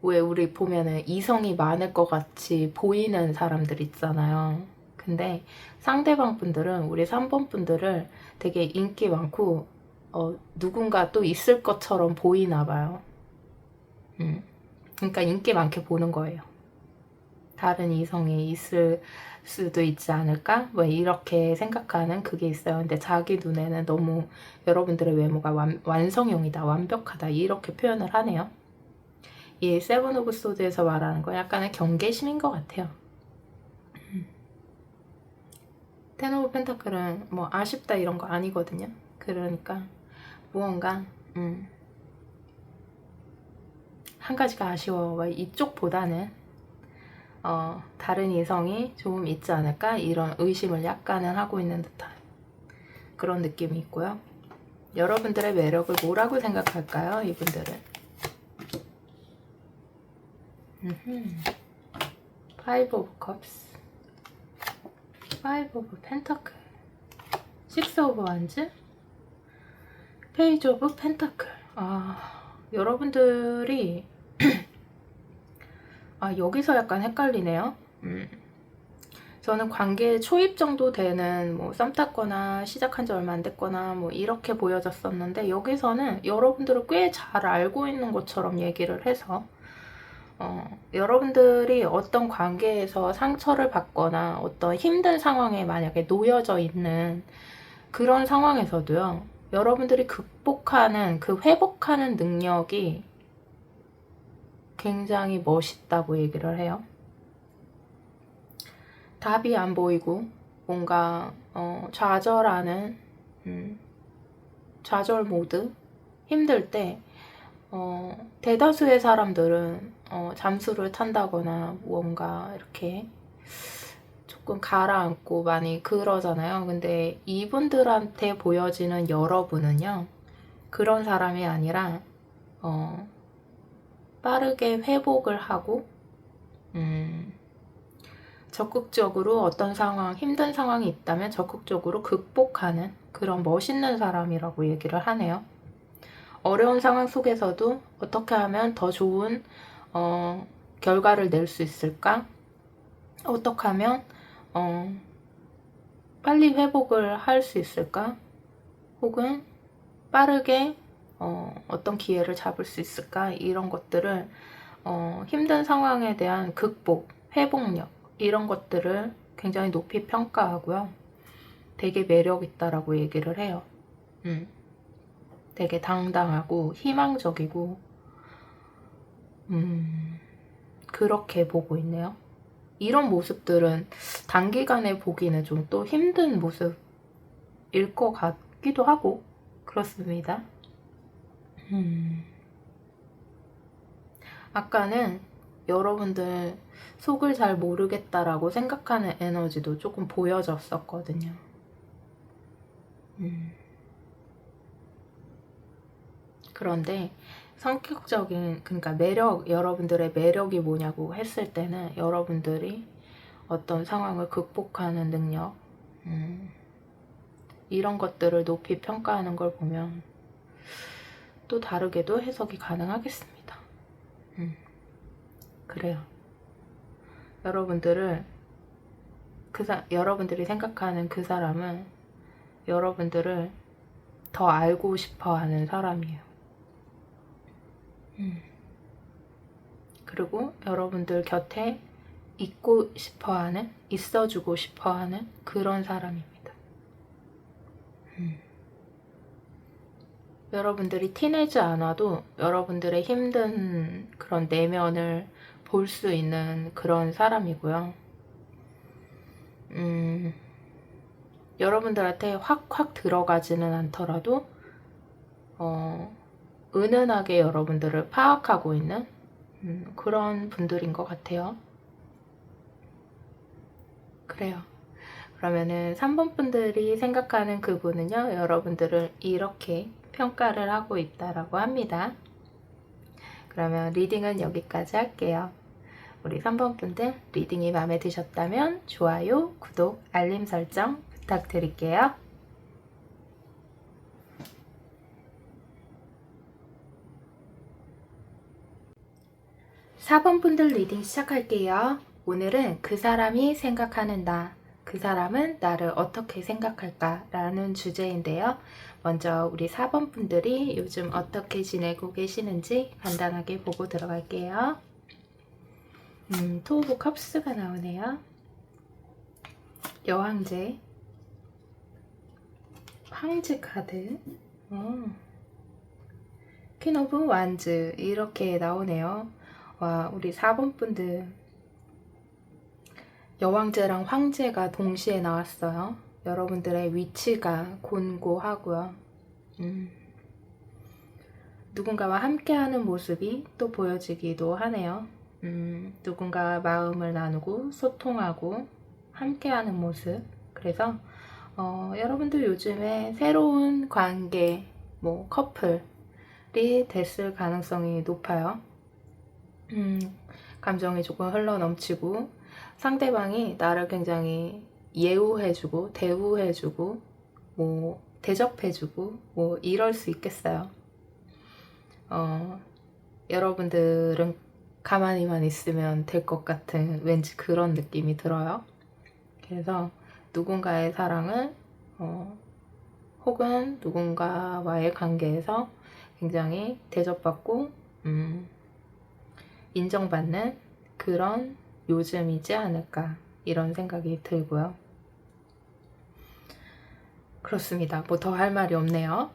왜 우리 보면은 이성이 많을 것 같이 보이는 사람들 있잖아요. 근데 상대방 분들은 우리 3번 분들을 되게 인기 많고 누군가 또 있을 것처럼 보이나 봐요. 그러니까 인기 많게 보는 거예요. 다른 이성이 있을 수도 있지 않을까? 뭐 이렇게 생각하는 그게 있어요. 근데 자기 눈에는 너무 여러분들의 외모가 완성형이다, 완벽하다 이렇게 표현을 하네요. 이 세븐 오브 소드에서 말하는 건 약간의 경계심인 것 같아요. 텐 오브 펜타클은 뭐 아쉽다 이런 거 아니거든요. 그러니까 무언가 한 가지가 아쉬워 이쪽보다는 다른 이성이 좀 있지 않을까 이런 의심을 약간은 하고 있는 듯한 그런 느낌이 있고요. 여러분들의 매력을 뭐라고 생각할까요? 이분들은 파이브 오브 컵스, 파이브 오브 펜타클, 식스 오브 완즈, 페이지 오브 펜타클. 여러분들이 여기서 약간 헷갈리네요. 저는 관계 초입 정도 되는 뭐 썸 탔거나 시작한 지 얼마 안 됐거나 뭐 이렇게 보여졌었는데 여기서는 여러분들을 꽤 잘 알고 있는 것처럼 얘기를 해서 여러분들이 어떤 관계에서 상처를 받거나 어떤 힘든 상황에 만약에 놓여져 있는 그런 상황에서도요 여러분들이 극복하는 그 회복하는 능력이 굉장히 멋있다고 얘기를 해요. 답이 안 보이고 뭔가 좌절하는 좌절 모드 힘들 때 대다수의 사람들은 잠수를 탄다거나 뭔가 이렇게 조금 가라앉고 많이 그러잖아요. 근데 이분들한테 보여지는 여러분은요 그런 사람이 아니라 빠르게 회복을 하고 적극적으로 어떤 상황, 힘든 상황이 있다면 적극적으로 극복하는 그런 멋있는 사람이라고 얘기를 하네요. 어려운 상황 속에서도 어떻게 하면 더 좋은 결과를 낼 수 있을까? 어떻게 하면 빨리 회복을 할 수 있을까? 혹은 빠르게 어떤 기회를 잡을 수 있을까? 이런 것들을 힘든 상황에 대한 극복, 회복력 이런 것들을 굉장히 높이 평가하고요. 되게 매력 있다라고 얘기를 해요. 되게 당당하고 희망적이고 그렇게 보고 있네요. 이런 모습들은 단기간에 보기는 좀 또 힘든 모습일 것 같기도 하고 그렇습니다. 아까는 여러분들 속을 잘 모르겠다라고 생각하는 에너지도 조금 보여졌었거든요. 그런데 성격적인, 그러니까 매력, 여러분들의 매력이 뭐냐고 했을 때는 여러분들이 어떤 상황을 극복하는 능력, 이런 것들을 높이 평가하는 걸 보면 또 다르게도 해석이 가능하겠습니다. 그래요. 여러분들을 여러분들이 생각하는 그 사람은 여러분들을 더 알고 싶어 하는 사람이에요. 그리고 여러분들 곁에 있고 싶어 하는, 있어주고 싶어 하는 그런 사람입니다. 여러분들이 티내지 않아도 여러분들의 힘든 그런 내면을 볼 수 있는 그런 사람이고요. 여러분들한테 확 들어가지는 않더라도 은은하게 여러분들을 파악하고 있는 그런 분들인 것 같아요. 그래요. 그러면은 3번 분들이 생각하는 그분은요, 여러분들을 이렇게 평가를 하고 있다라고 합니다. 그러면 리딩은 여기까지 할게요. 우리 3번 분들 리딩이 마음에 드셨다면 좋아요, 구독, 알림 설정 부탁드릴게요. 4번 분들 리딩 시작할게요. 오늘은 그 사람이 생각하는 나, 그 사람은 나를 어떻게 생각할까? 라는 주제인데요. 먼저 우리 4번 분들이 요즘 어떻게 지내고 계시는지 간단하게 보고 들어갈게요. 투 오브 컵스가 나오네요. 여왕제, 황제 카드, 퀸 오브 완즈 이렇게 나오네요. 와, 우리 4번 분들 여왕제랑 황제가 동시에 나왔어요. 여러분들의 위치가 곤고하고요. 누군가와 함께하는 모습이 또 보여지기도 하네요. 누군가와 마음을 나누고 소통하고 함께하는 모습. 그래서 여러분들 요즘에 새로운 관계, 뭐 커플이 됐을 가능성이 높아요. 감정이 조금 흘러넘치고 상대방이 나를 굉장히 예우해주고 대우해주고 뭐 대접해주고 뭐 이럴 수 있겠어요. 여러분들은 가만히만 있으면 될 것 같은 왠지 그런 느낌이 들어요. 그래서 누군가의 사랑을 혹은 누군가와의 관계에서 굉장히 대접받고 인정받는 그런 요즘이지 않을까 이런 생각이 들고요. 그렇습니다. 뭐 더 할 말이 없네요.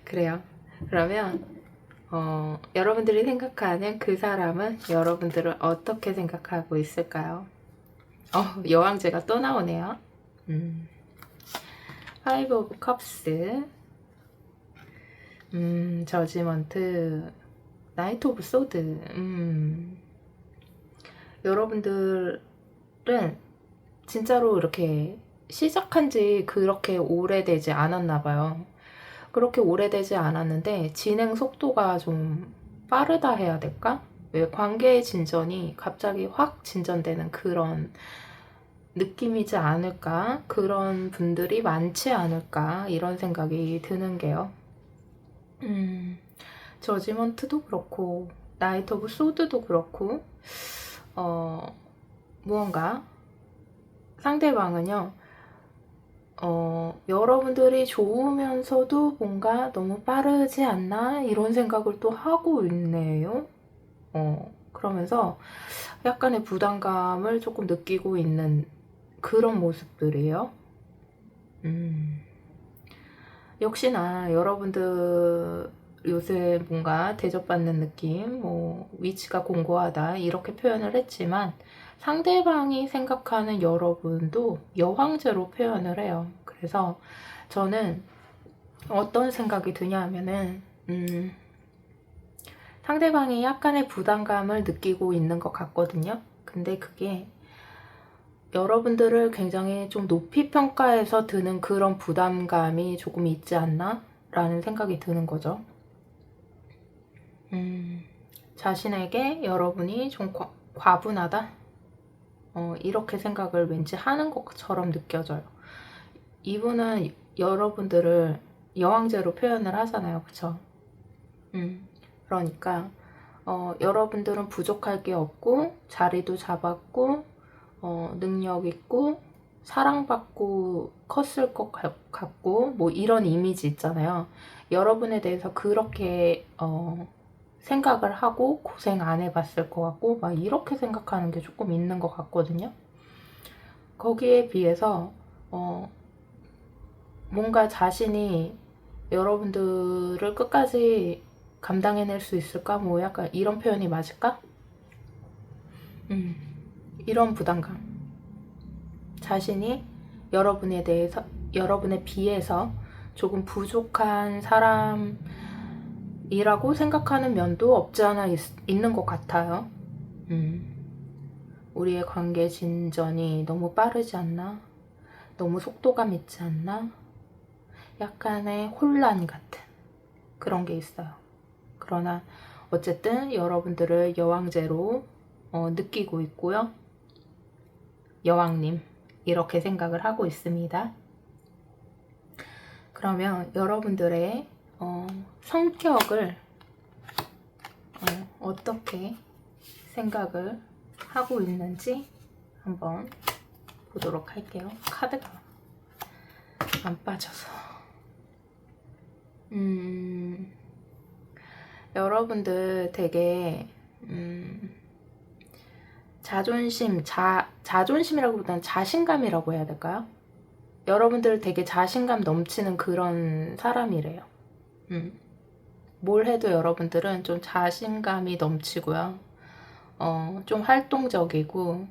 그래요. 그러면 여러분들이 생각하는 그 사람은 여러분들을 어떻게 생각하고 있을까요? 여왕제가 또 나오네요. 파이브 오브 컵스, 저지먼트, 나이트 오브 소드. 여러분들은 진짜로 이렇게 시작한 지 그렇게 오래되지 않았나 봐요. 그렇게 오래되지 않았는데 진행 속도가 좀 빠르다 해야 될까? 왜 관계의 진전이 갑자기 확 진전되는 그런 느낌이지 않을까? 그런 분들이 많지 않을까? 이런 생각이 드는 게요. 저지먼트도 그렇고 나이트 오브 소드도 그렇고 무언가 상대방은요 여러분들이 좋으면서도 뭔가 너무 빠르지 않나 이런 생각을 또 하고 있네요. 그러면서 약간의 부담감을 조금 느끼고 있는 그런 모습들이에요. 역시나 여러분들이 요새 뭔가 대접받는 느낌, 뭐 위치가 공고하다 이렇게 표현을 했지만 상대방이 생각하는 여러분도 여왕제로 표현을 해요. 그래서 저는 어떤 생각이 드냐 하면은 상대방이 약간의 부담감을 느끼고 있는 것 같거든요. 근데 그게 여러분들을 굉장히 좀 높이 평가해서 드는 그런 부담감이 조금 있지 않나? 라는 생각이 드는 거죠. 자신에게 여러분이 좀 과분하다? 이렇게 생각을 왠지 하는 것처럼 느껴져요. 이분은 여러분들을 여왕제로 표현을 하잖아요. 그쵸? 그러니까 여러분들은 부족할 게 없고 자리도 잡았고 능력 있고 사랑받고 컸을 것 같고 뭐 이런 이미지 있잖아요. 여러분에 대해서 그렇게 생각을 하고 고생 안 해봤을 것 같고 막 이렇게 생각하는 게 조금 있는 것 같거든요. 거기에 비해서 뭔가 자신이 여러분들을 끝까지 감당해낼 수 있을까? 뭐 약간 이런 표현이 맞을까? 이런 부담감. 자신이 여러분에 대해서, 여러분에 비해서 조금 부족한 사람이라고 생각하는 면도 없지 않아 있는 것 같아요. 우리의 관계 진전이 너무 빠르지 않나? 너무 속도감 있지 않나? 약간의 혼란 같은 그런 게 있어요. 그러나 어쨌든 여러분들을 여왕제로 느끼고 있고요. 여왕님 이렇게 생각을 하고 있습니다. 그러면 여러분들의 성격을 어떻게 생각을 하고 있는지 한번 보도록 할게요. 카드가 안 빠져서 여러분들 되게 자존심이라기보다는 자신감이라고 해야 될까요? 여러분들 되게 자신감 넘치는 그런 사람이래요. 뭘 해도 여러분들은 좀 자신감이 넘치고요. 좀 활동적이고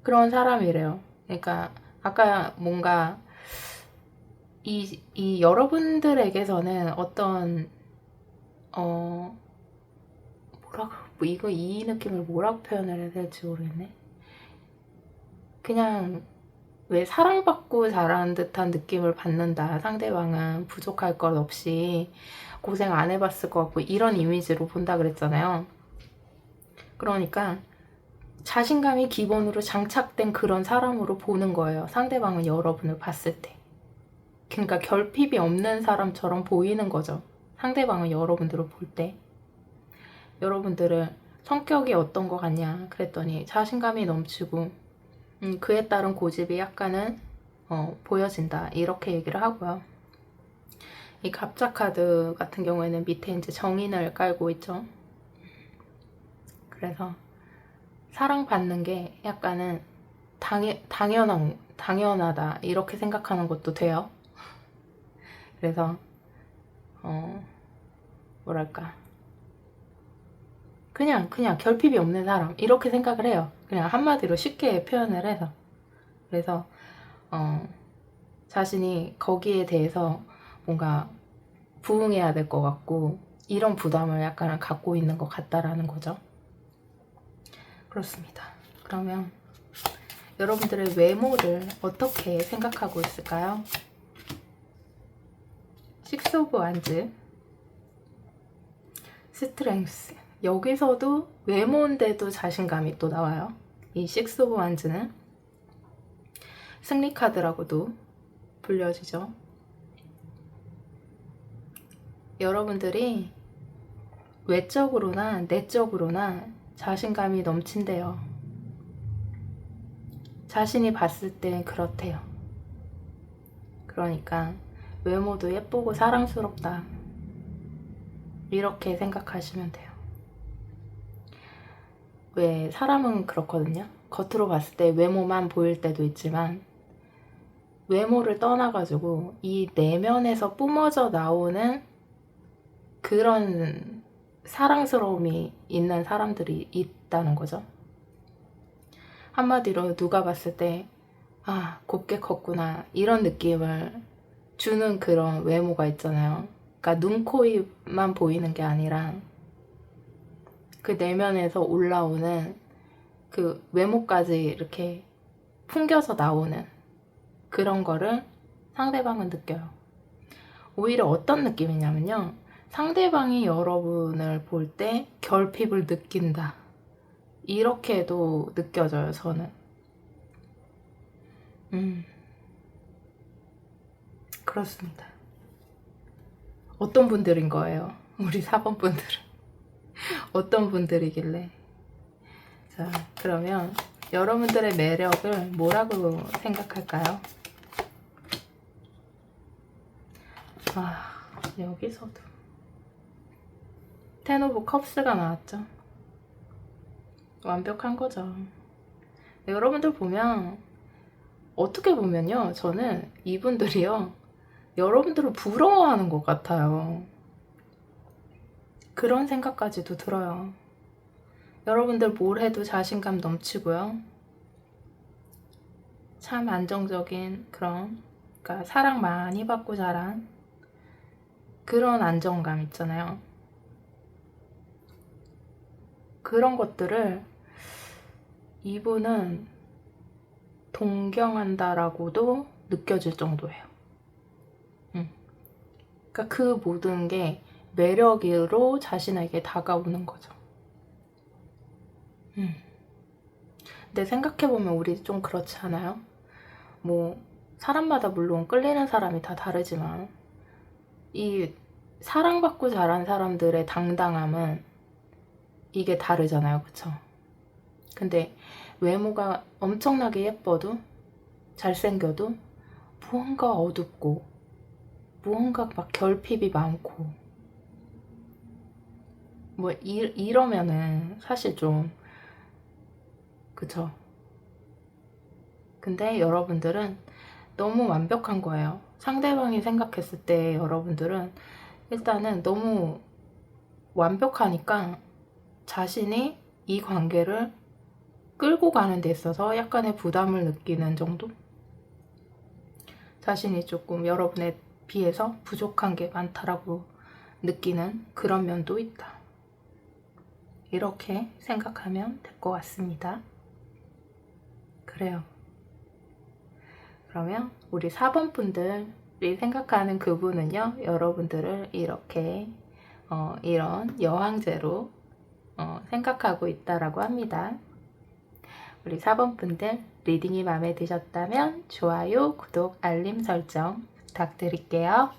그런 사람이래요. 그러니까 아까 뭔가 이 여러분들에게서는 어떤 이거 이 느낌을 뭐라고 표현을 해야 될지 모르겠네. 그냥 왜 사랑받고 자라는 듯한 느낌을 받는다. 상대방은 부족할 것 없이 고생 안 해봤을 것 같고 이런 이미지로 본다 그랬잖아요. 그러니까 자신감이 기본으로 장착된 그런 사람으로 보는 거예요. 상대방은 여러분을 봤을 때. 그러니까 결핍이 없는 사람처럼 보이는 거죠. 상대방은 여러분들을 볼 때. 여러분들은 성격이 어떤 것 같냐 그랬더니 자신감이 넘치고 그에 따른 고집이 약간은 보여진다 이렇게 얘기를 하고요. 이 갑자 카드 같은 경우에는 밑에 이제 정인을 깔고 있죠. 그래서 사랑받는 게 약간은 당연하다 이렇게 생각하는 것도 돼요. 그래서 뭐랄까 그냥 결핍이 없는 사람 이렇게 생각을 해요. 그냥 한마디로 쉽게 표현을 해서. 그래서 자신이 거기에 대해서 뭔가 부응해야 될 것 같고 이런 부담을 약간 갖고 있는 것 같다라는 거죠. 그렇습니다. 그러면 여러분들의 외모를 어떻게 생각하고 있을까요? 식스 오브 완즈, 스트렝스. 여기서도 외모인데도 자신감이 또 나와요. 이 식스 오브 완즈는 승리 카드라고도 불려지죠. 여러분들이 외적으로나 내적으로나 자신감이 넘친대요. 자신이 봤을 땐 그렇대요. 그러니까 외모도 예쁘고 사랑스럽다. 이렇게 생각하시면 돼요. 왜 사람은 그렇거든요. 겉으로 봤을 때 외모만 보일 때도 있지만 외모를 떠나가지고 이 내면에서 뿜어져 나오는 그런 사랑스러움이 있는 사람들이 있다는 거죠. 한마디로 누가 봤을 때 아, 곱게 컸구나 이런 느낌을 주는 그런 외모가 있잖아요. 그러니까 눈, 코, 입만 보이는 게 아니라 그 내면에서 올라오는 그 외모까지 이렇게 풍겨서 나오는 그런 거를 상대방은 느껴요. 오히려 어떤 느낌이냐면요. 상대방이 여러분을 볼 때 결핍을 느낀다. 이렇게도 느껴져요, 저는. 그렇습니다. 어떤 분들인 거예요? 우리 4번 분들은. 어떤 분들이길래. 자, 그러면 여러분들의 매력을 뭐라고 생각할까요? 아, 여기서도. 텐 오브 컵스가 나왔죠. 완벽한 거죠. 여러분들 보면, 어떻게 보면요, 저는 이분들이요, 여러분들을 부러워하는 것 같아요. 그런 생각까지도 들어요. 여러분들 뭘 해도 자신감 넘치고요. 참 안정적인 그런, 그러니까 사랑 많이 받고 자란 그런 안정감 있잖아요. 그런 것들을 이분은 동경한다라고도 느껴질 정도예요. 그러니까 그 모든 게 매력으로 자신에게 다가오는 거죠. 근데 생각해보면 우리 좀 그렇지 않아요? 뭐 사람마다 물론 끌리는 사람이 다 다르지만 이 사랑받고 자란 사람들의 당당함은 이게 다르잖아요. 그쵸? 근데 외모가 엄청나게 예뻐도 잘생겨도 무언가 어둡고 무언가 막 결핍이 많고 뭐 이러면은 사실 좀 그쵸? 근데 여러분들은 너무 완벽한 거예요. 상대방이 생각했을 때 여러분들은 일단은 너무 완벽하니까 자신이 이 관계를 끌고 가는 데 있어서 약간의 부담을 느끼는 정도? 자신이 조금 여러분에 비해서 부족한 게 많다라고 느끼는 그런 면도 있다. 이렇게 생각하면 될 것 같습니다. 그래요. 그러면 우리 4번 분들이 생각하는 그분은요, 여러분들을 이렇게 이런 여왕제로 생각하고 있다라고 합니다. 우리 4번 분들 리딩이 마음에 드셨다면 좋아요, 구독, 알림 설정 부탁드릴게요.